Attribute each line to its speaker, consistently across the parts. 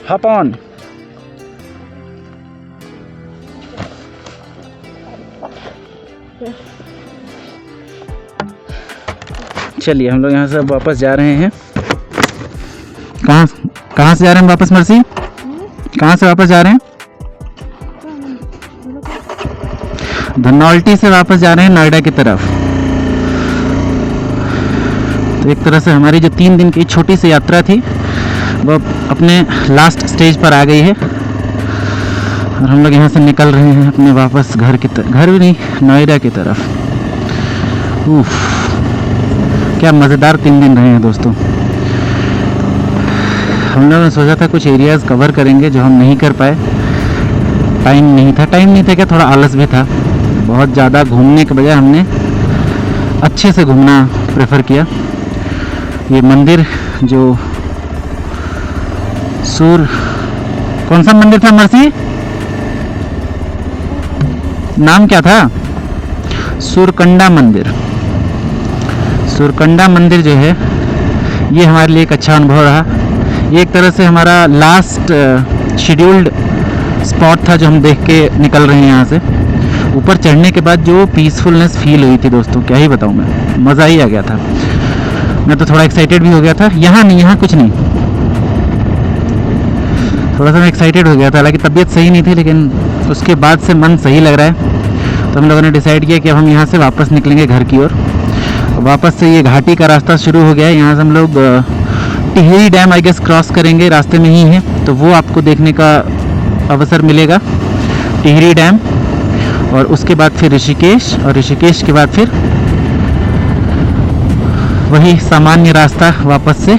Speaker 1: Hop on. चलिए हम लोग यहाँ से वापस जा रहे हैं। कहाँ से जा रहे हैं वापस मर्सी? कहाँ से वापस जा रहे हैं? धनौल्टी से वापस जा रहे हैं नोएडा की तरफ। तो एक तरह से हमारी जो 3 दिन की छोटी सी यात्रा थी वो अपने लास्ट स्टेज पर आ गई है और हम लोग यहाँ से निकल रहे हैं अपने वापस घर की तरफ। घर भी नहीं, नोएडा की तरफ। उफ, क्या मज़ेदार 3 दिन रहे हैं दोस्तों। हम लोगों ने सोचा था कुछ एरियाज़ कवर करेंगे जो हम नहीं कर पाए। टाइम नहीं था क्या, थोड़ा आलस भी था। बहुत ज़्यादा घूमने के बजाय हमने अच्छे से घूमना प्रेफर किया। ये मंदिर जो कौन सा मंदिर था मर्सी? नाम क्या था? सूरकंडा मंदिर। सूरकंडा मंदिर जो है ये हमारे लिए एक अच्छा अनुभव रहा। ये एक तरह से हमारा लास्ट शेड्यूल्ड स्पॉट था जो हम देख के निकल रहे हैं यहाँ से। ऊपर चढ़ने के बाद जो पीसफुलनेस फील हुई थी दोस्तों, क्या ही बताऊँ मैं, मज़ा ही आ गया था। मैं तो थोड़ा एक्साइटेड भी हो गया था। यहाँ कुछ नहीं, थोड़ा सा मैं एक्साइटेड हो गया था। हालांकि तबीयत सही नहीं थी, लेकिन उसके बाद से मन सही लग रहा है। तो हम लोगों ने डिसाइड किया कि अब हम यहाँ से वापस निकलेंगे घर की ओर। वापस से ये घाटी का रास्ता शुरू हो गया है। यहाँ से हम लोग Tehri dam I guess cross करेंगे, रास्ते में ही है, तो वो आपको देखने का अवसर मिलेगा, टिहरी डैम। और उसके बाद फिर ऋषिकेश, और ऋषिकेश के बाद फिर वही सामान्य रास्ता वापस से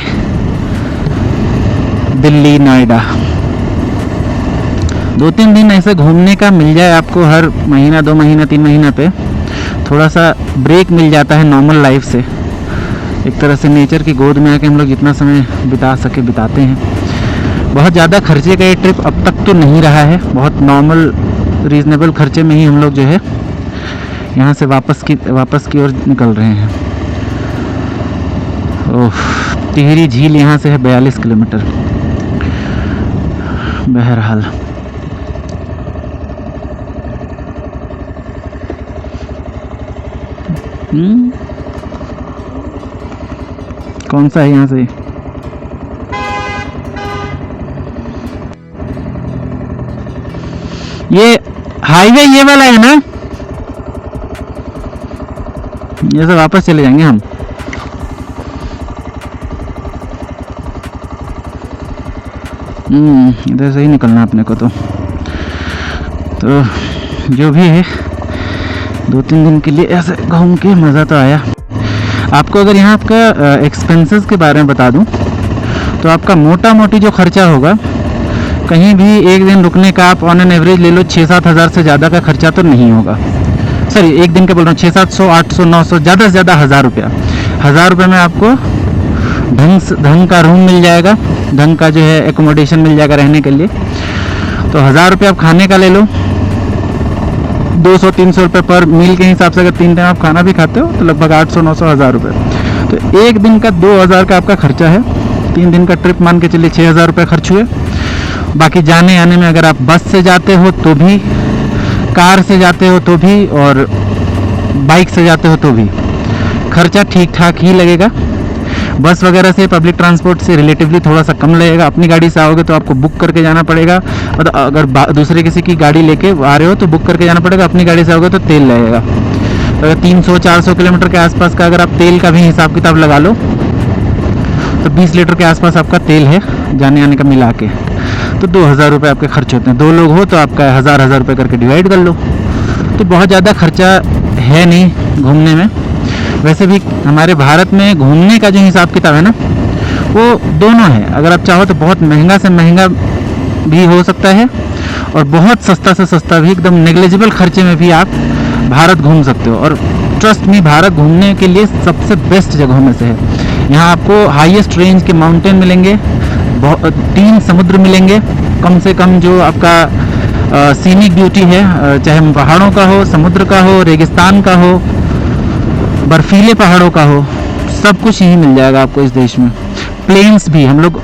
Speaker 1: दिल्ली नोएडा। 2-3 दिन ऐसे घूमने का मिल जाए आपको हर महीना, 2 महीना, 3 महीना पे, थोड़ा सा ब्रेक मिल जाता है नॉर्मल लाइफ से। एक तरह से नेचर की गोद में आके हम लोग जितना समय बिता सके बिताते हैं। बहुत ज़्यादा खर्चे का ये ट्रिप अब तक तो नहीं रहा है। बहुत नॉर्मल रीज़नेबल खर्चे में ही हम लोग जो है यहाँ से वापस की ओर निकल रहे हैं। ओह, टिहरी झील यहाँ से है 42 किलोमीटर। बहरहाल कौन सा है यहाँ से? ये हाईवे ये वाला है ना? ये से वापस चले जाएंगे हम। इधर से ही निकलना अपने को। तो जो भी है 2-3 दिन के लिए ऐसे घूम के मज़ा तो आया। आपको अगर यहाँ आपका एक्सपेंसेस के बारे में बता दूँ तो आपका मोटा मोटी जो खर्चा होगा, कहीं भी एक दिन रुकने का आप ऑन एन एवरेज ले लो 6-7 हज़ार से ज़्यादा का खर्चा तो नहीं होगा। सॉरी, एक दिन का बोल रहा हूँ, 600-700, 800, 900, ज़्यादा से ज़्यादा 1000 रुपया। 1000 रुपये में आपको ढंग का रूम मिल जाएगा, ढंग का जो है एकोमोडेशन मिल जाएगा रहने के लिए। तो 1000 रुपये आप खाने का ले लो, 200-300 रुपये पर मील के हिसाब से अगर 3 टाइम आप खाना भी खाते हो तो लगभग 800-900-1000 रुपये। तो एक दिन का 2000 का आपका खर्चा है। 3 दिन का ट्रिप मान के चलिए 6000 रुपये खर्च हुए। बाकी जाने आने में अगर आप बस से जाते हो तो भी, कार से जाते हो तो भी, और बाइक से जाते हो तो भी खर्चा ठीक ठाक ही लगेगा। बस वगैरह से, पब्लिक ट्रांसपोर्ट से रिलेटिवली थोड़ा सा कम लगेगा। अपनी गाड़ी से आओगे तो आपको बुक करके जाना पड़ेगा, और अगर दूसरे किसी की गाड़ी लेके आ रहे हो तो बुक करके जाना पड़ेगा। अपनी गाड़ी से आओगे तो तेल लगेगा। तो अगर 300-400 किलोमीटर के आसपास का अगर आप तेल का भी हिसाब किताब लगा लो तो 20 लीटर के आसपास आपका तेल है जाने आने का मिला के। तो 2000 रुपये आपके खर्च होते हैं। 2 लोग हो तो आपका 1000 रुपये करके डिवाइड कर लो। तो बहुत ज़्यादा खर्चा है नहीं घूमने में। वैसे भी हमारे भारत में घूमने का जो हिसाब किताब है ना, वो दोनों है। अगर आप चाहो तो बहुत महंगा से महंगा भी हो सकता है, और बहुत सस्ता से सस्ता भी, एकदम नेग्लिजिबल खर्चे में भी आप भारत घूम सकते हो। और ट्रस्ट मी, भारत घूमने के लिए सबसे बेस्ट जगहों में से है। यहाँ आपको हाईएस्ट रेंज के माउंटेन मिलेंगे, 3 समुद्र मिलेंगे कम से कम। जो आपका सीनिक ब्यूटी है, चाहे पहाड़ों का हो, समुद्र का हो, रेगिस्तान का हो, बर्फीले पहाड़ों का हो, सब कुछ यहीं मिल जाएगा आपको इस देश में। प्लेन्स भी, हम लोग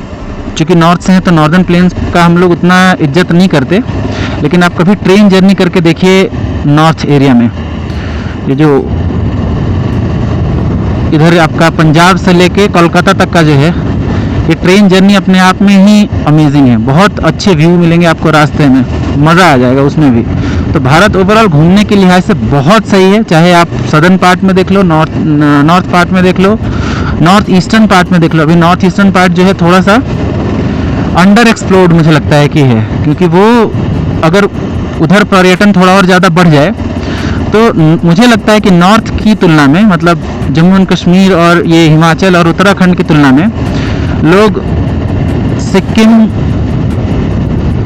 Speaker 1: चूँकि नॉर्थ से हैं तो नॉर्दर्न प्लेन्स का हम लोग उतना इज्जत नहीं करते, लेकिन आप कभी ट्रेन जर्नी करके देखिए नॉर्थ एरिया में। ये जो इधर आपका पंजाब से लेके कोलकाता तक का जो है ये ट्रेन जर्नी अपने आप में ही अमेजिंग है। बहुत अच्छे व्यू मिलेंगे आपको रास्ते में, मज़ा आ जाएगा उसमें भी। तो भारत ओवरऑल घूमने के लिहाज से बहुत सही है, चाहे आप सदर्न पार्ट में देख लो, नॉर्थ पार्ट में देख लो, नॉर्थ ईस्टर्न पार्ट में देख लो। अभी नॉर्थ ईस्टर्न पार्ट जो है थोड़ा सा अंडर एक्सप्लोर्ड मुझे लगता है कि है, क्योंकि वो अगर उधर पर्यटन थोड़ा और ज़्यादा बढ़ जाए तो मुझे लगता है कि नॉर्थ की तुलना में, मतलब जम्मू एंड कश्मीर और ये हिमाचल और उत्तराखंड की तुलना में लोग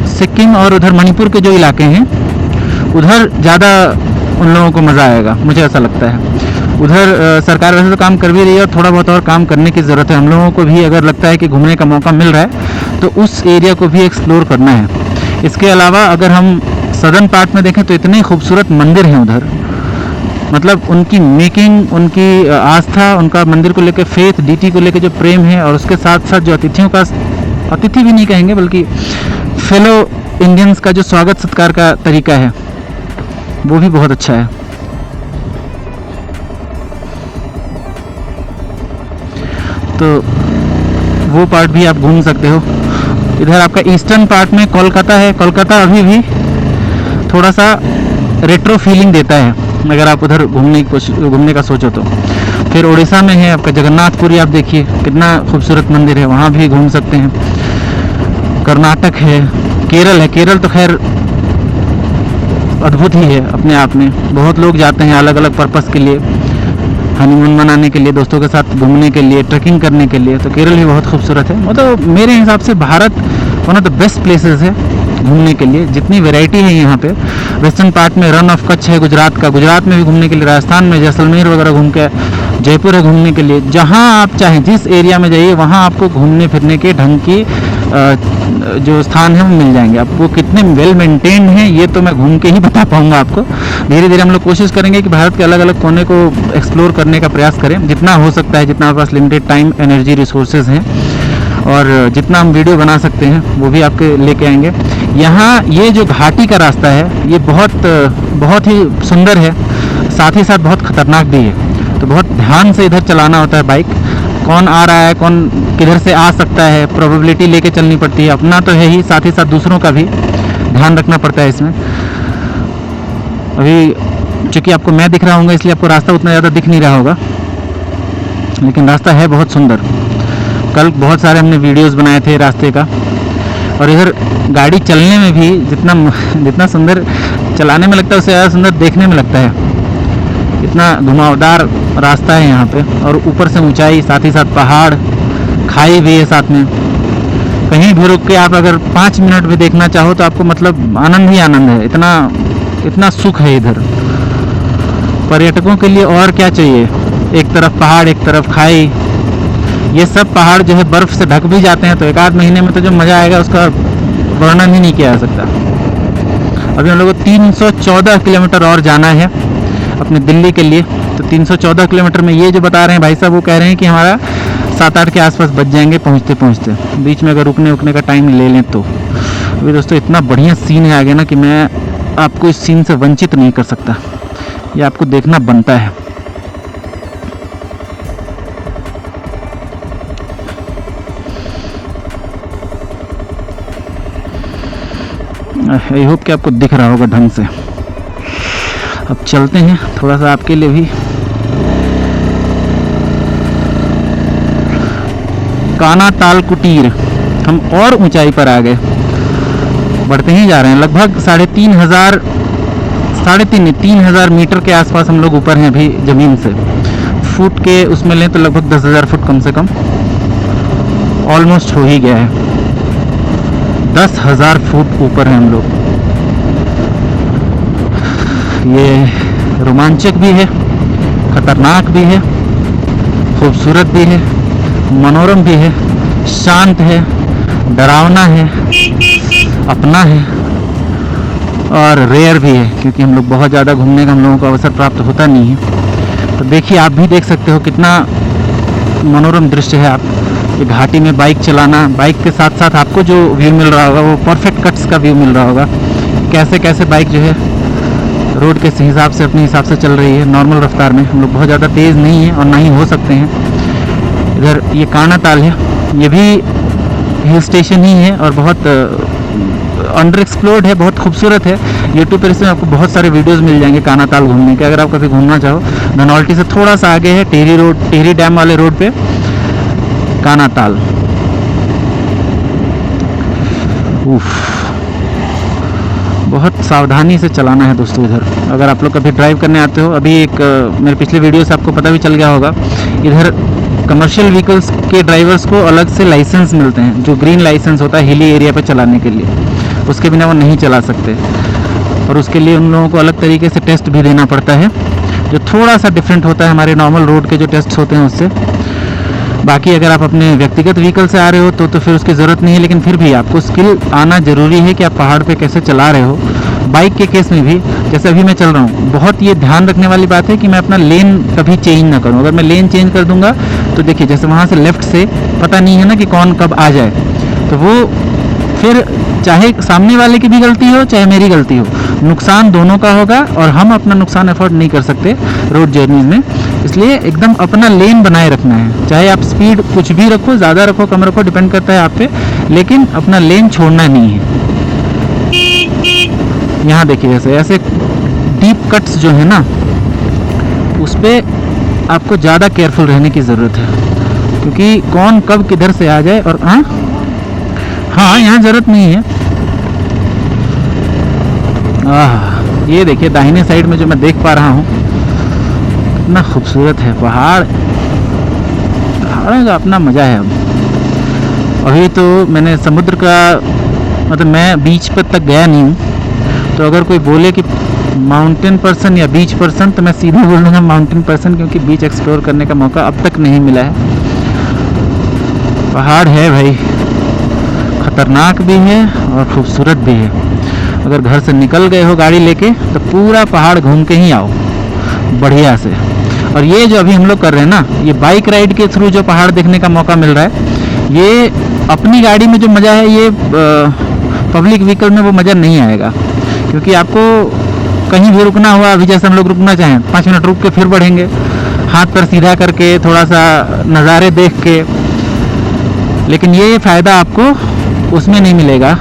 Speaker 1: सिक्किम और उधर मणिपुर के जो इलाके हैं उधर ज़्यादा उन लोगों को मज़ा आएगा, मुझे ऐसा लगता है। उधर सरकार वैसे तो काम कर भी रही है और थोड़ा बहुत और काम करने की ज़रूरत है। हम लोगों को भी अगर लगता है कि घूमने का मौका मिल रहा है तो उस एरिया को भी एक्सप्लोर करना है। इसके अलावा अगर हम सदर्न पार्ट में देखें तो इतने खूबसूरत मंदिर हैं उधर, मतलब उनकी मेकिंग, उनकी आस्था, उनका मंदिर को लेकर फेथ, डीटी को लेकर जो प्रेम है, और उसके साथ साथ जो अतिथियों का, अतिथि भी नहीं कहेंगे बल्कि फेलो इंडियंस का जो स्वागत सत्कार का तरीका है वो भी बहुत अच्छा है। तो वो पार्ट भी आप घूम सकते हो। इधर आपका ईस्टर्न पार्ट में कोलकाता है। कोलकाता अभी भी थोड़ा सा रेट्रो फीलिंग देता है अगर आप उधर घूमने का सोचो तो। फिर उड़ीसा में है आपका जगन्नाथपुरी, आप देखिए कितना खूबसूरत मंदिर है, वहाँ भी घूम सकते हैं। कर्नाटक है, केरल है। केरल तो खैर अद्भुत ही है अपने आप में। बहुत लोग जाते हैं अलग अलग पर्पस के लिए, हनीमून मनाने के लिए, दोस्तों के साथ घूमने के लिए, ट्रैकिंग करने के लिए। तो केरल भी बहुत खूबसूरत है। मतलब मेरे हिसाब से Bharat one of the best places है घूमने के लिए। जितनी वैरायटी है यहाँ पे। वेस्टर्न पार्ट में रन ऑफ कच्छ है गुजरात का, गुजरात में भी घूमने के लिए, राजस्थान में जैसलमेर वगैरह घूम के, जयपुर है घूमने के लिए। जहाँ आप चाहें, जिस एरिया में जाइए वहाँ आपको घूमने फिरने के ढंग की जो स्थान है वो मिल जाएंगे। आपको कितने वेल मेंटेन्ड हैं ये तो मैं घूम के ही बता पाऊँगा आपको। धीरे धीरे हम लोग कोशिश करेंगे कि भारत के अलग अलग कोने को एक्सप्लोर करने का प्रयास करें, जितना हो सकता है, जितना हमारे पास लिमिटेड टाइम, एनर्जी, रिसोर्सेज हैं, और जितना हम वीडियो बना सकते हैं वो भी आपके लेके आएंगे। यहाँ ये जो घाटी का रास्ता है ये बहुत ही सुंदर है, साथ ही साथ बहुत खतरनाक भी है। तो बहुत ध्यान से इधर चलाना होता है बाइक। कौन आ रहा है, कौन किधर से आ सकता है, प्रोबेबिलिटी लेके चलनी पड़ती है। अपना तो है ही, साथ ही साथ दूसरों का भी ध्यान रखना पड़ता है इसमें। अभी चूँकि आपको मैं दिख रहा हूँ इसलिए आपको रास्ता उतना ज़्यादा दिख नहीं रहा होगा, लेकिन रास्ता है बहुत सुंदर। कल बहुत सारे हमने वीडियोस बनाए थे रास्ते का। और इधर गाड़ी चलने में भी जितना सुंदर चलाने में लगता है उससे ज़्यादा सुंदर देखने में लगता है। इतना घुमावदार रास्ता है यहाँ पे, और ऊपर से ऊंचाई, साथ ही साथ पहाड़, खाई भी है साथ में। कहीं भी रुक के आप अगर 5 मिनट भी देखना चाहो तो आपको मतलब आनंद ही आनंद है। इतना सुख है इधर। पर्यटकों के लिए और क्या चाहिए। एक तरफ पहाड़, एक तरफ खाई। ये सब पहाड़ जो है बर्फ़ से ढक भी जाते हैं, तो 1 आध महीने में तो जो मज़ा आएगा उसका वर्णन ही नहीं किया जा सकता। अभी हम लोग को 314 किलोमीटर और जाना है अपने दिल्ली के लिए। तो 314 किलोमीटर में ये जो बता रहे हैं भाई साहब, वो कह रहे हैं कि हमारा 7-8 के आसपास बच जाएंगे पहुँचते पहुँचते। बीच में अगर रुकने का टाइम ले लें तो। अभी दोस्तों इतना बढ़िया सीन है आगे ना कि मैं आपको इस सीन से वंचित नहीं कर सकता। ये आपको देखना बनता है। आई होप कि आपको दिख रहा होगा ढंग से। अब चलते हैं थोड़ा सा आपके लिए भी। काना ताल कुटीर, हम और ऊंचाई पर आ गए, बढ़ते ही जा रहे हैं। लगभग 3,500 मीटर के आसपास हम लोग ऊपर हैं अभी ज़मीन से। फुट के उसमें लें तो लगभग 10,000 फुट कम से कम ऑलमोस्ट हो ही गया है। 10,000 फुट ऊपर हैं हम लोग। ये रोमांचक भी है, खतरनाक भी है, खूबसूरत भी है, मनोरम भी है, शांत है, डरावना है, अपना है, और रेयर भी है, क्योंकि हम लोग बहुत ज़्यादा घूमने का हम लोगों को अवसर प्राप्त होता नहीं है। तो देखिए, आप भी देख सकते हो कितना मनोरम दृश्य है। आप ये घाटी में बाइक चलाना, बाइक के साथ साथ आपको जो व्यू मिल रहा होगा वो परफेक्ट कट्स का व्यू मिल रहा होगा, कैसे कैसे बाइक जो है रोड के हिसाब से अपने हिसाब से चल रही है नॉर्मल रफ्तार में। हम लोग बहुत ज़्यादा तेज़ नहीं है और ना ही हो सकते हैं। इधर ये काना ताल है, ये भी हिल स्टेशन ही है और बहुत अंडर एक्सप्लोर्ड है, बहुत खूबसूरत है। यूट्यूब पर इसमें आपको बहुत सारे वीडियोस मिल जाएंगे काना ताल घूमने के, अगर आप कभी घूमना चाहो। धनौल्टी से थोड़ा सा आगे है टिहरी रोड, टिहरी डैम वाले रोड पे काना ताल। बहुत सावधानी से चलाना है दोस्तों इधर, अगर आप लोग कभी ड्राइव करने आते हो। अभी एक मेरे पिछले वीडियो से आपको पता भी चल गया होगा, इधर कमर्शियल व्हीकल्स के ड्राइवर्स को अलग से लाइसेंस मिलते हैं, जो ग्रीन लाइसेंस होता है हिली एरिया पे चलाने के लिए, उसके बिना वो नहीं चला सकते। और उसके लिए उन लोगों को अलग तरीके से टेस्ट भी देना पड़ता है, जो थोड़ा सा डिफरेंट होता है हमारे नॉर्मल रोड के जो टेस्ट होते हैं उससे। बाकी अगर आप अपने व्यक्तिगत व्हीकल से आ रहे हो तो फिर उसकी ज़रूरत नहीं है, लेकिन फिर भी आपको स्किल आना ज़रूरी है कि आप पहाड़ पे कैसे चला रहे हो। बाइक के केस में भी जैसे अभी मैं चल रहा हूँ, बहुत ये ध्यान रखने वाली बात है कि मैं अपना लेन कभी चेंज ना करूँ। अगर मैं लेन चेंज कर दूंगा तो देखिए जैसे वहाँ से लेफ़्ट से पता नहीं है ना कि कौन कब आ जाए, तो वो फिर चाहे सामने वाले की भी गलती हो चाहे मेरी गलती हो, नुकसान दोनों का होगा और हम अपना नुकसान अफोर्ड नहीं कर सकते रोड जर्नीज में। इसलिए एकदम अपना लेन बनाए रखना है, चाहे आप स्पीड कुछ भी रखो, ज़्यादा रखो कम रखो, डिपेंड करता है आप पे, लेकिन अपना लेन छोड़ना नहीं है। यहाँ देखिए जैसे ऐसे डीप कट्स जो है ना, उस पर आपको ज़्यादा केयरफुल रहने की ज़रूरत है, क्योंकि कौन कब किधर से आ जाए। और हाँ यहाँ ज़रूरत नहीं है। ये देखिए दाहिने साइड में जो मैं देख पा रहा हूँ, कितना खूबसूरत है पहाड़। पहाड़ों का अपना मज़ा है। अभी तो मैंने समुद्र का मतलब मैं बीच पर तक गया नहीं हूँ, तो अगर कोई बोले कि माउंटेन पर्सन या बीच पर्सन, तो मैं सीधे बोल दूँगा माउंटेन पर्सन, क्योंकि बीच एक्सप्लोर करने का मौका अब तक नहीं मिला है। पहाड़ है भाई, खतरनाक भी है और खूबसूरत भी है। अगर घर से निकल गए हो गाड़ी लेके तो पूरा पहाड़ घूम के ही आओ बढ़िया से। और ये जो अभी हम लोग कर रहे हैं ना, ये बाइक राइड के थ्रू जो पहाड़ देखने का मौका मिल रहा है, ये अपनी गाड़ी में जो मज़ा है ये पब्लिक व्हीकल में वो मज़ा नहीं आएगा, क्योंकि आपको कहीं भी रुकना हुआ, अभी जैसे हम लोग रुकना चाहें 5 मिनट रुक के फिर बढ़ेंगे, हाथ पर सीधा करके थोड़ा सा नज़ारे देख के। लेकिन ये फ़ायदा आपको उसमें नहीं मिलेगा,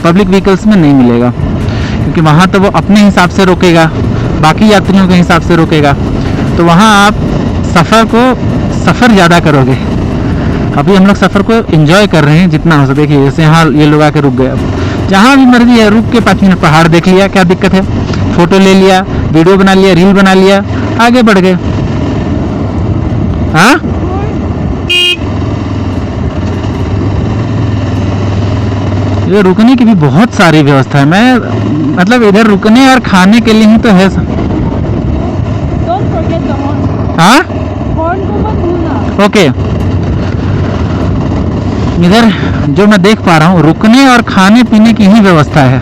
Speaker 1: पब्लिक व्हीकल्स में नहीं मिलेगा, क्योंकि वहाँ तो वो अपने हिसाब से रोकेगा, बाकी यात्रियों के हिसाब से रोकेगा, तो वहाँ आप सफ़र ज़्यादा करोगे। अभी हम लोग सफ़र को एंजॉय कर रहे हैं जितना हो सके। देखिए जैसे यहाँ ये लोग आके रुक गए, अब जहाँ भी मर्जी है रुक के 5 मिनट पहाड़ देख लिया, क्या दिक्कत है, फ़ोटो ले लिया, वीडियो बना लिया, रील बना लिया, आगे बढ़ गए। हाँ ये रुकने की भी बहुत सारी व्यवस्था है। मैं मतलब इधर रुकने और खाने के लिए ही तो है। हाँ ओके, इधर जो मैं देख पा रहा हूँ रुकने और खाने पीने की ही व्यवस्था है।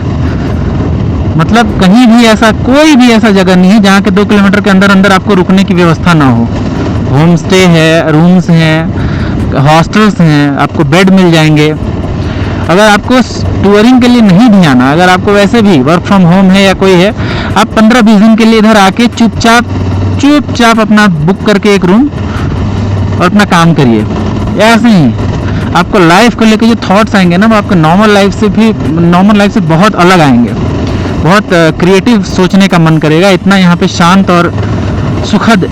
Speaker 1: मतलब कहीं भी ऐसा कोई भी ऐसा जगह नहीं है जहाँ के 2 किलोमीटर के अंदर अंदर आपको रुकने की व्यवस्था ना हो। होम स्टे है, रूम्स हैं, हॉस्टल्स हैं, आपको बेड मिल जाएंगे। अगर आपको टूरिंग के लिए नहीं भी आना, अगर आपको वैसे भी वर्क फ्रॉम होम है या कोई है, आप 15-20 दिन के लिए इधर आके चुपचाप अपना बुक करके एक रूम और अपना काम करिए। ऐसे ही आपको लाइफ को लेकर जो थॉट्स आएंगे ना, वो आपके नॉर्मल लाइफ से बहुत अलग आएंगे। बहुत क्रिएटिव सोचने का मन करेगा, इतना यहाँ पे शांत और सुखद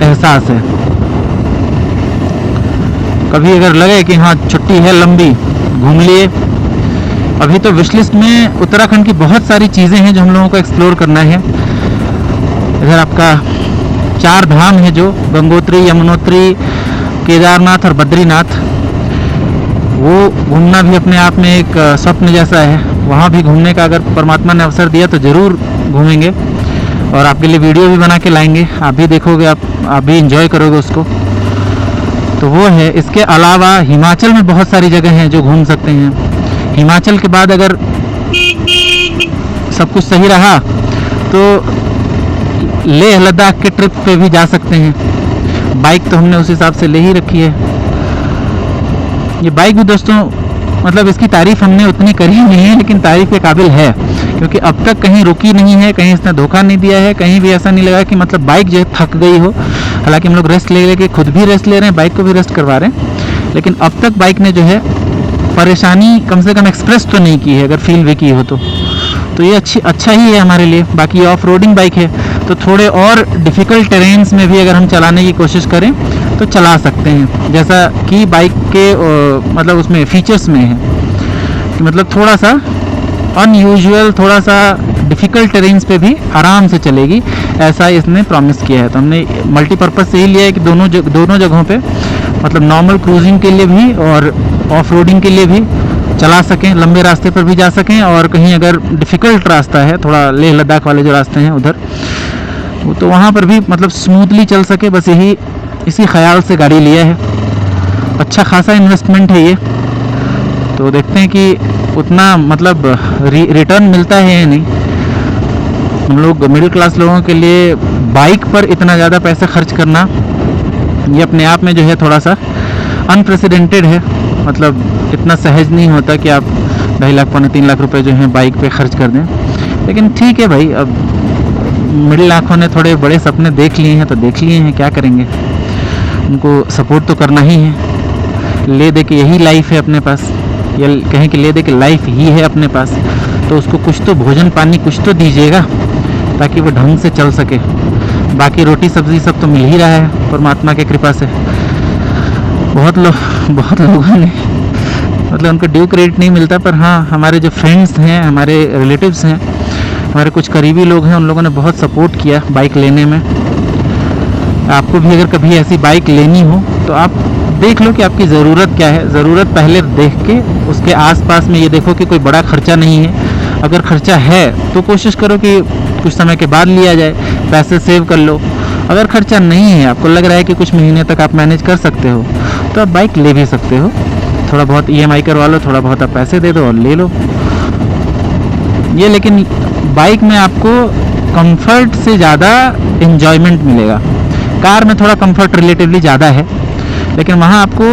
Speaker 1: एहसास है। कभी अगर लगे कि हाँ छुट्टी है लंबी, घूम लिए। अभी तो विश लिस्ट में उत्तराखंड की बहुत सारी चीज़ें हैं जो हम लोगों को एक्सप्लोर करना है। इधर आपका 4 धाम है, जो गंगोत्री, यमुनोत्री, केदारनाथ और बद्रीनाथ, वो घूमना भी अपने आप में एक स्वप्न जैसा है। वहाँ भी घूमने का अगर परमात्मा ने अवसर दिया तो ज़रूर घूमेंगे और आपके लिए वीडियो भी बना के लाएंगे, आप भी देखोगे, आप भी इंजॉय करोगे उसको। तो वो है। इसके अलावा हिमाचल में बहुत सारी जगह हैं जो घूम सकते हैं। हिमाचल के बाद अगर सब कुछ सही रहा तो लेह लद्दाख के ट्रिप पे भी जा सकते हैं। बाइक तो हमने उस हिसाब से ले ही रखी है। ये बाइक भी दोस्तों मतलब इसकी तारीफ़ हमने उतनी करी नहीं है, लेकिन तारीफ़ के काबिल है, क्योंकि अब तक कहीं रुकी नहीं है, कहीं इसने धोखा नहीं दिया है, कहीं भी ऐसा नहीं लगा कि मतलब बाइक जो है थक गई हो। हालांकि हम लोग रेस्ट ले लेके खुद भी रेस्ट ले रहे हैं, बाइक को भी रेस्ट करवा रहे हैं, लेकिन अब तक बाइक ने जो है परेशानी कम से कम एक्सप्रेस तो नहीं की है, अगर फील भी की हो तो ये अच्छा ही है हमारे लिए। बाकी ये ऑफ रोडिंग बाइक है, तो थोड़े और डिफ़िकल्ट टेरेन्स में भी अगर हम चलाने की कोशिश करें तो चला सकते हैं, जैसा कि बाइक के मतलब उसमें फीचर्स में है कि मतलब थोड़ा सा अनयूजुअल, थोड़ा सा डिफ़िकल्ट टेरेन्स पे भी आराम से चलेगी, ऐसा इसने प्रॉमिस किया है। तो हमने मल्टीपर्पज़ से ही लिया है कि दोनों जगहों पे मतलब नॉर्मल क्रूजिंग के लिए भी और ऑफ रोडिंग के लिए भी चला सकें, लंबे रास्ते पर भी जा सकें, और कहीं अगर डिफ़िकल्ट रास्ता है, थोड़ा लेह लद्दाख वाले जो रास्ते हैं उधर, वो तो वहाँ पर भी मतलब स्मूथली चल सके, बस इसी ख्याल से गाड़ी लिया है। अच्छा खासा इन्वेस्टमेंट है ये, तो देखते हैं कि उतना मतलब रिटर्न मिलता है या नहीं। हम लोग मिडिल क्लास लोगों के लिए बाइक पर इतना ज़्यादा पैसा खर्च करना ये अपने आप में जो है थोड़ा सा अनप्रेसिडेंटेड है। मतलब इतना सहज नहीं होता कि आप 2.5 लाख पौने 3 लाख रुपए जो है बाइक पे खर्च कर दें, लेकिन ठीक है भाई, अब मिडिल आँखों ने थोड़े बड़े सपने देख लिए हैं तो देख लिए हैं, क्या करेंगे, उनको सपोर्ट तो करना ही है। ले दे के यही लाइफ है अपने पास, या कहें कि ले दे के लाइफ ही है अपने पास, तो उसको कुछ तो भोजन पानी कुछ तो दीजिएगा ताकि वो ढंग से चल सके। बाकी रोटी सब्ज़ी सब तो मिल ही रहा है परमात्मा की कृपा से। बहुत लोगों ने मतलब उनको ड्यू क्रेडिट नहीं मिलता, पर हाँ हमारे जो फ्रेंड्स हैं, हमारे रिलेटिव्स हैं, हमारे कुछ करीबी लोग हैं, उन लोगों ने बहुत सपोर्ट किया बाइक लेने में। आपको भी अगर कभी ऐसी बाइक लेनी हो तो आप देख लो कि आपकी ज़रूरत क्या है। ज़रूरत पहले देख के उसके आसपास में ये देखो कि कोई बड़ा खर्चा नहीं है। अगर खर्चा है तो कोशिश करो कि कुछ समय के बाद लिया जाए, पैसे सेव कर लो। अगर खर्चा नहीं है, आपको लग रहा है कि कुछ महीने तक आप मैनेज कर सकते हो, तो आप बाइक ले भी सकते हो। थोड़ा बहुत EMI करवा लो, थोड़ा बहुत आप पैसे दे दो और ले लो ये। लेकिन बाइक में आपको कंफर्ट से ज़्यादा एंजॉयमेंट मिलेगा। कार में थोड़ा कंफर्ट रिलेटिवली ज़्यादा है, लेकिन वहाँ आपको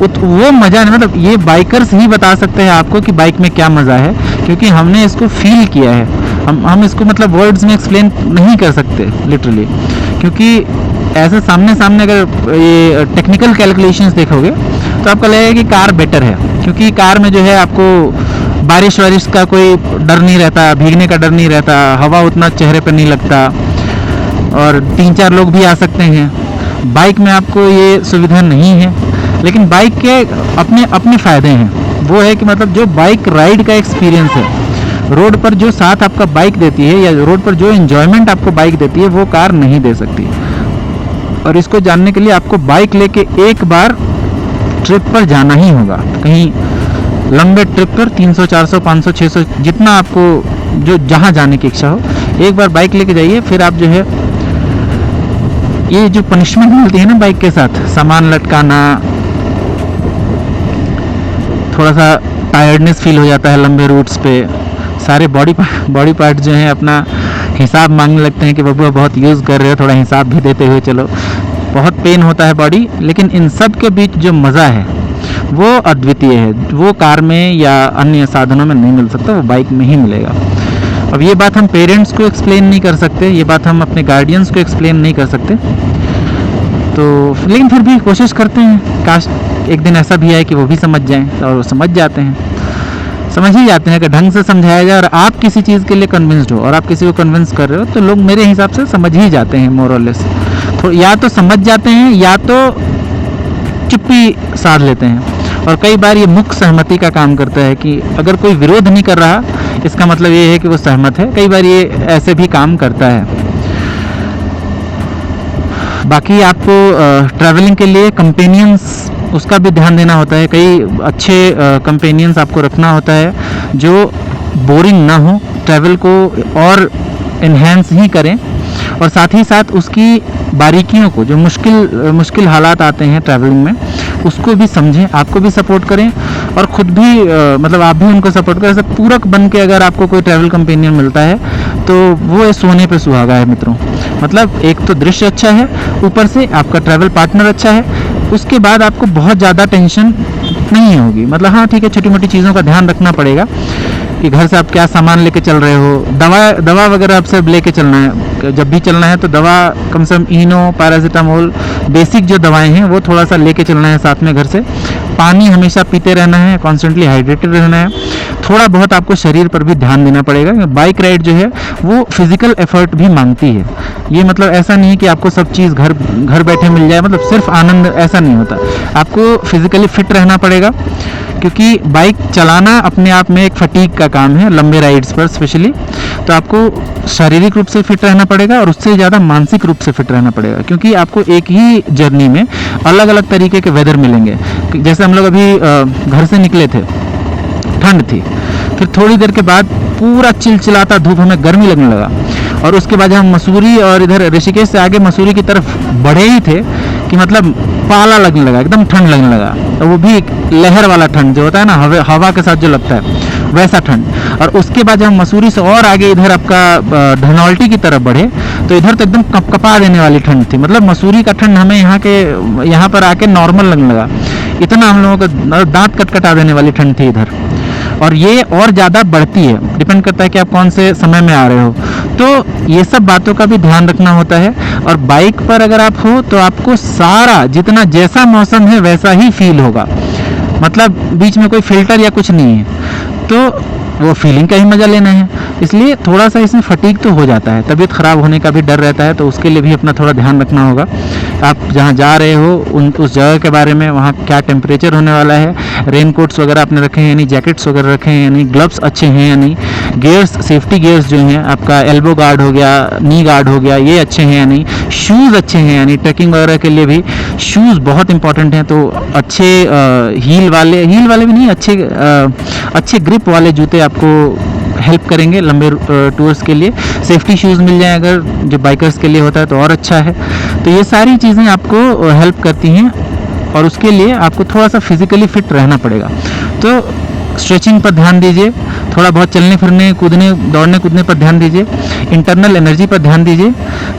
Speaker 1: वो मज़ा नहीं, मतलब ये बाइकर्स ही बता सकते हैं आपको कि बाइक में क्या मज़ा है, क्योंकि हमने इसको फील किया है। हम इसको मतलब वर्ड्स में एक्सप्लेन नहीं कर सकते लिटरली, क्योंकि ऐसे सामने अगर ये टेक्निकल कैलकुलेशंस देखोगे तो आपको लगेगा कि कार बेटर है, क्योंकि कार में जो है आपको बारिश वारिश का कोई डर नहीं रहता, भीगने का डर नहीं रहता, हवा उतना चेहरे पर नहीं लगता, और 3-4 लोग भी आ सकते हैं। बाइक में आपको ये सुविधा नहीं है, लेकिन बाइक के अपने फ़ायदे हैं। वो है कि मतलब जो बाइक राइड का एक्सपीरियंस है, रोड पर जो साथ आपका बाइक देती है, या रोड पर जो एंजॉयमेंट आपको बाइक देती है, वो कार नहीं दे सकती। और इसको जानने के लिए आपको बाइक लेके एक बार ट्रिप पर जाना ही होगा, कहीं लंबे ट्रिप पर 300, 400, 500, 600 जितना आपको जो जहाँ जाने की इच्छा हो, एक बार बाइक लेके जाइए। फिर आप जो है ये जो पनिशमेंट मिलती है ना बाइक के साथ, सामान लटकाना, थोड़ा सा टायर्डनेस फील हो जाता है लंबे रूट्स पे, सारे बॉडी पार्ट जो हैं अपना हिसाब मांगने लगते हैं कि बबुआ बहुत यूज़ कर रहे हो, थोड़ा हिसाब भी देते हुए चलो। बहुत पेन होता है बॉडी, लेकिन इन सब के बीच जो मज़ा है वो अद्वितीय है, वो कार में या अन्य साधनों में नहीं मिल सकता, वो बाइक में ही मिलेगा। अब ये बात हम पेरेंट्स को एक्सप्लेन नहीं कर सकते, ये बात हम अपने गार्डियंस को एक्सप्लेन नहीं कर सकते, तो लेकिन फिर भी कोशिश करते हैं, काश एक दिन ऐसा भी आए कि वो भी समझ जाएं, और वो समझ ही जाते हैं। अगर ढंग से समझाया जाए और आप किसी चीज़ के लिए कन्विंस्ड हो और आप किसी को कन्विंस कर रहे हो, तो लोग मेरे हिसाब से समझ ही जाते हैं मोर और लेस। तो या तो समझ जाते हैं या तो चुप्पी साध लेते हैं। और कई बार ये मुख्य सहमति का काम करता है कि अगर कोई विरोध नहीं कर रहा, इसका मतलब ये है कि वो सहमत है। कई बार ये ऐसे भी काम करता है। बाकी आपको ट्रैवलिंग के लिए कंपेनियंस, उसका भी ध्यान देना होता है। कई अच्छे कंपेनियंस आपको रखना होता है जो बोरिंग ना हो, ट्रैवल को और इन्हेंस ही करें, और साथ ही साथ उसकी बारीकियों को, जो मुश्किल हालात आते हैं ट्रैवलिंग में, उसको भी समझें, आपको भी सपोर्ट करें और ख़ुद भी मतलब आप भी उनको सपोर्ट करें। ऐसे पूरक बन के अगर आपको कोई ट्रैवल कंपेनियन मिलता है तो वो सोने पे सुहागा है मित्रों। मतलब एक तो दृश्य अच्छा है, ऊपर से आपका ट्रैवल पार्टनर अच्छा है, उसके बाद आपको बहुत ज़्यादा टेंशन नहीं होगी। मतलब हाँ ठीक है, छोटी मोटी चीज़ों का ध्यान रखना पड़ेगा कि घर से आप क्या सामान लेके चल रहे हो, दवा वगैरह आपसे लेके चलना है। जब भी चलना है तो दवा कम से कम इनो, पैरासीटामोल, बेसिक जो दवाएं हैं वो थोड़ा सा लेके चलना है साथ में घर से। पानी हमेशा पीते रहना है, कॉन्स्टेंटली हाइड्रेटेड रहना है। थोड़ा बहुत आपको शरीर पर भी ध्यान देना पड़ेगा। बाइक राइड जो है वो फिजिकल एफर्ट भी मांगती है। ये मतलब ऐसा नहीं है कि आपको सब चीज़ घर बैठे मिल जाए, मतलब सिर्फ आनंद, ऐसा नहीं होता। आपको फिजिकली फिट रहना पड़ेगा, क्योंकि बाइक चलाना अपने आप में एक फटीग का काम है, लंबे राइड्स पर स्पेशली। तो आपको शारीरिक रूप से फिट रहना पड़ेगा और उससे ज़्यादा मानसिक रूप से फिट रहना पड़ेगा, क्योंकि आपको एक ही जर्नी में अलग अलग तरीके के वेदर मिलेंगे। जैसे हम लोग अभी घर से निकले थे, ठंड थी, फिर थोड़ी देर के बाद पूरा चिलचिलाता धूप, हमें गर्मी लगने लगा। और उसके बाद हम मसूरी और इधर ऋषिकेश से आगे मसूरी की तरफ बढ़े ही थे कि मतलब पाला लगने लगा, एकदम ठंड लगने लगा। तो वो भी एक लहर वाला ठंड जो होता है ना, हवा के साथ जो लगता है वैसा ठंड। और उसके बाद जब हम मसूरी से और आगे इधर आपका धनौल्टी की तरफ बढ़े तो इधर तो एकदम कपकपा देने वाली ठंड थी। मतलब मसूरी का ठंड हमें यहाँ पर आके नॉर्मल लगने लगा। इतना हम लोगों को दांत कटकटा देने वाली ठंड थी इधर। और ये और ज़्यादा बढ़ती है, डिपेंड करता है कि आप कौन से समय में आ रहे हो। तो ये सब बातों का भी ध्यान रखना होता है। और बाइक पर अगर आप हो तो आपको सारा जितना जैसा मौसम है वैसा ही फील होगा, मतलब बीच में कोई फिल्टर या कुछ नहीं है। तो वो फीलिंग का ही मज़ा लेना है। इसलिए थोड़ा सा इसमें फटीग तो हो जाता है, तबीयत ख़राब होने का भी डर रहता है। तो उसके लिए भी अपना थोड़ा ध्यान रखना होगा। आप जहाँ जा रहे हो उस जगह के बारे में, वहाँ क्या टेम्परेचर होने वाला है, रेन कोट्स वगैरह आपने रखे हैं यानी, जैकेट्स वगैरह रखे हैं यानी, ग्लव्स अच्छे हैं यानी, गियर्स, सेफ्टी गियर्स जो हैं आपका, एल्बो गार्ड हो गया, नी गार्ड हो गया, ये अच्छे हैं यानी, शूज़ अच्छे हैं यानी, ट्रैकिंग वगैरह के लिए भी शूज़ बहुत इंपॉर्टेंट हैं। तो अच्छे हील वाले भी नहीं, अच्छे ग्रिप वाले जूते आपको हेल्प करेंगे लंबे टूर्स के लिए। सेफ्टी शूज़ मिल जाए अगर, जो बाइकर्स के लिए होता है तो और अच्छा है। तो ये सारी चीज़ें आपको हेल्प करती हैं और उसके लिए आपको थोड़ा सा फिजिकली फिट रहना पड़ेगा। तो स्ट्रेचिंग पर ध्यान दीजिए, थोड़ा बहुत चलने फिरने, दौड़ने कूदने पर ध्यान दीजिए, इंटरनल एनर्जी पर ध्यान दीजिए।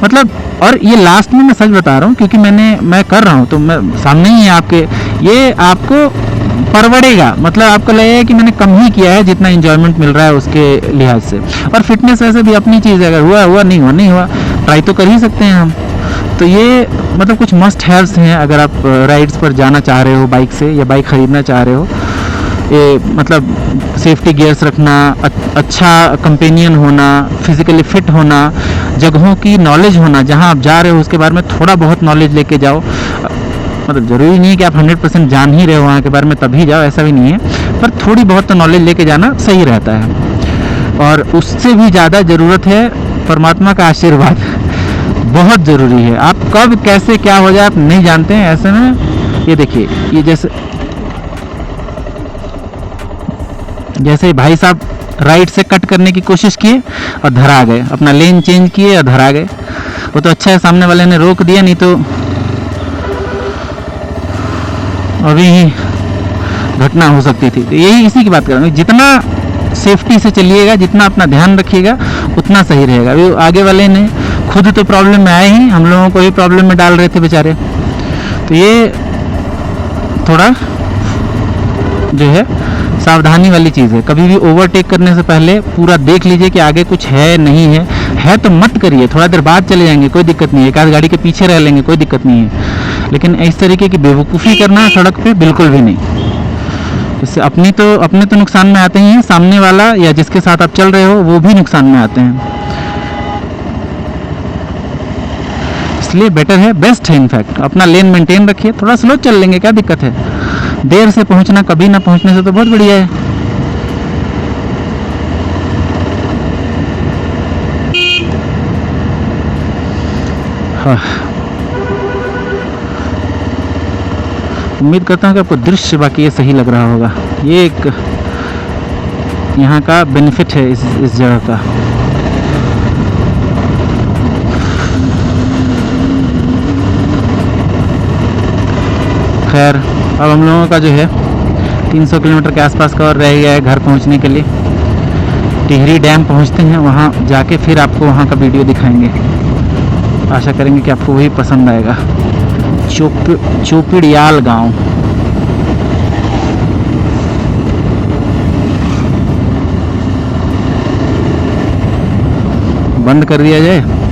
Speaker 1: मतलब और ये लास्ट में मैं सच बता रहा हूँ क्योंकि मैं कर रहा हूँ, तो मैं सामने ही है आपके, ये आपको परवड़ेगा। मतलब आपको लगेगा कि मैंने कम ही किया है जितना एंजॉयमेंट मिल रहा है उसके लिहाज से। और फिटनेस वैसे भी अपनी चीज़ है, अगर हुआ नहीं हुआ ट्राई तो कर ही सकते हैं हम। तो ये मतलब कुछ मस्ट हैव्स हैं अगर आप राइड्स पर जाना चाह रहे हो बाइक से, या बाइक ख़रीदना चाह रहे हो। ये मतलब सेफ्टी गियर्स रखना, अच्छा कंपेनियन होना, फिजिकली फिट होना, जगहों की नॉलेज होना, जहाँ आप जा रहे हो उसके बारे में थोड़ा बहुत नॉलेज लेके जाओ। मतलब ज़रूरी नहीं है कि आप 100% जान ही रहे हो वहाँ के बारे में तभी जाओ, ऐसा भी नहीं है, पर थोड़ी बहुत तो नॉलेज लेके जाना सही रहता है। और उससे भी ज़्यादा ज़रूरत है परमात्मा का आशीर्वाद, बहुत ज़रूरी है। आप कब कैसे क्या हो जाए आप नहीं जानते हैं। ऐसे में ये देखिए, ये जैसे भाई साहब राइट से कट करने की कोशिश किए और धरा गए, अपना लेन चेंज किए और धरा गए। वो तो अच्छा है सामने वाले ने रोक दिया, नहीं तो अभी ही घटना हो सकती थी। तो यही इसी की बात कर रहा हूँ, जितना सेफ्टी से चलिएगा, जितना अपना ध्यान रखिएगा उतना सही रहेगा। अभी आगे वाले ने खुद तो प्रॉब्लम में आए ही, हम लोगों को ही प्रॉब्लम में डाल रहे थे बेचारे। तो ये थोड़ा जो है सावधानी वाली चीज़ है। कभी भी ओवरटेक करने से पहले पूरा देख लीजिए कि आगे कुछ है नहीं है तो मत करिए। थोड़ा देर बाद चले जाएंगे कोई दिक्कत नहीं है, एक आध गाड़ी के पीछे रह लेंगे कोई दिक्कत नहीं है, लेकिन इस तरीके की बेवकूफ़ी करना सड़क पे बिल्कुल भी नहीं। इससे अपने तो नुकसान में आते ही हैं, सामने वाला या जिसके साथ आप चल रहे हो वो भी नुकसान में आते हैं। इसलिए बेटर है, बेस्ट है इनफैक्ट, अपना लेन मेंटेन रखिए। थोड़ा स्लो चल लेंगे, क्या दिक्कत है। देर से पहुंचना कभी ना पहुंचने से तो बहुत बढ़िया है। हाँ, उम्मीद करता हूँ कि आपको दृश्य बाकी ये सही लग रहा होगा। ये एक यहाँ का बेनिफिट है इस जगह का। खैर अब हम लोगों का जो है 300 किलोमीटर के आसपास का और रह गया है घर पहुंचने के लिए। टिहरी डैम पहुंचते हैं, वहां जाके फिर आपको वहां का वीडियो दिखाएंगे। आशा करेंगे कि आपको वही पसंद आएगा। चोपड़ियाल गांव। बंद कर दिया जाए।